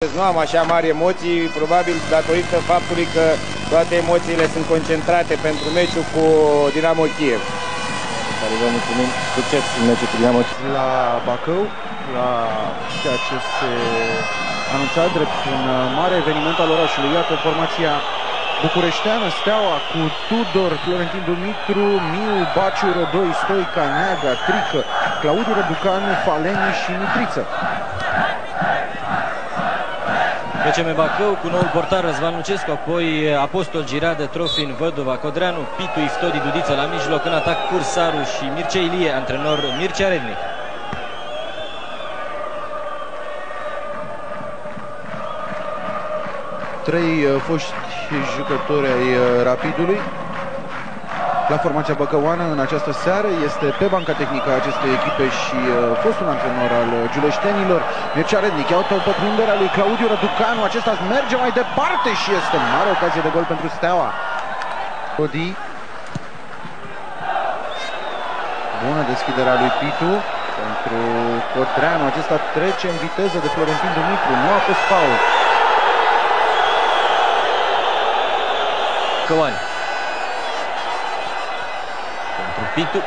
Nu am așa mari emoții, probabil datorită faptului că toate emoțiile sunt concentrate pentru meciul cu Dinamo Kiev. Care vă mulțumim. Succes în meciul cu Dinamo Kiev. La Bacău, la ceea ce se anunța drept un mare eveniment al orașului. Iată formația bucureșteană, Steaua cu Tudor, Florentin Dumitru, Miu, Baciu, Rădoi, Stoica, Neaga, Trică, Claudiu Răducanu, Faleni și Mitriță. FCM Bacău cu noul portar Răzvan Lucescu, apoi Apostol Girade, Trofin, Vădova, Codreanu, Pitu, Iftodi, Dudiță la mijloc, în atac Cursaru și Mircea Ilie, antrenor Mircea Rednic. Trei foști jucători ai Rapidului la formația băcăuană în această seară. Este pe banca tehnică a acestei echipe și fostul antrenor al giuleștenilor, Mircea Rednic. Iată o pătrundere a lui Claudiu Răducanu. Acesta merge mai departe și este mare ocazie de gol pentru Steaua. Odi. Bună deschiderea lui Pitu pentru Codreanu. Acesta trece în viteză de Florentin Dumitru. Nu a fost faul. Căoani. Pentru Pitu.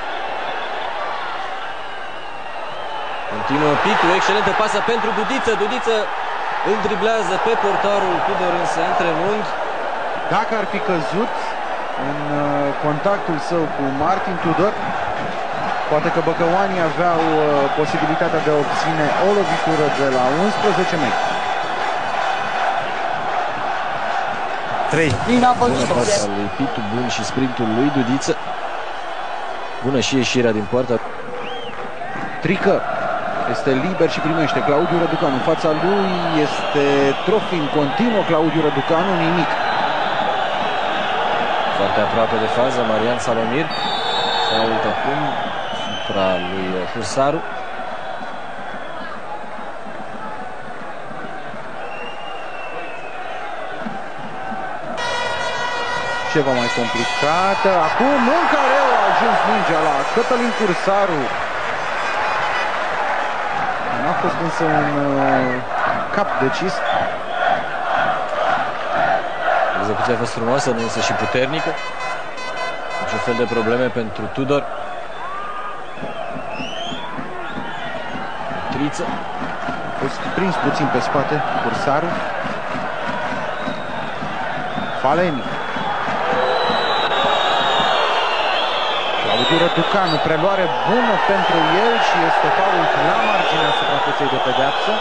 Continuă Pitu, excelentă pasă pentru Dudiță. Dudiță îl driblează pe portarul Tudor, însă între unghi. Dacă ar fi căzut în contactul său cu Martin Tudor, poate că băcăoanii aveau posibilitatea de a obține o lovitură de la 11 metri. 3. Bună pasă lui Pitu, bun și sprintul lui Dudiță. Bună și ieșirea din poartă. Trică este liber și primește Claudiu Răducanu. În fața lui este Trofin, continuă Claudiu Răducanu, nimic. Foarte aproape de fază, Marian Salomir. Fault acum supra lui Cursaru. Ceva mai complicată. Acum în careu a ajuns mingea la Cătălin Cursaru. N-a fost însă un cap decis. Execuția a fost frumoasă, însă și puternică. Niciun fel de probleme pentru Tudor. Triță. A fost prins puțin pe spate Cursaru. Faleni. Claudiu Răducanu, preluare bună pentru el și este fault la marginea suprafeței de pedeapsă.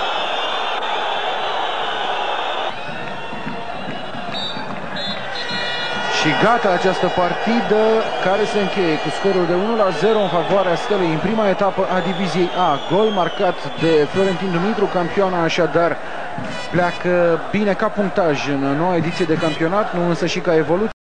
Și gata această partidă, care se încheie cu scorul de 1-0 în favoarea Stelei în prima etapă a diviziei A. Gol marcat de Florentin Dumitru, campioana așadar pleacă bine ca punctaj în noua ediție de campionat, nu însă și ca evoluție.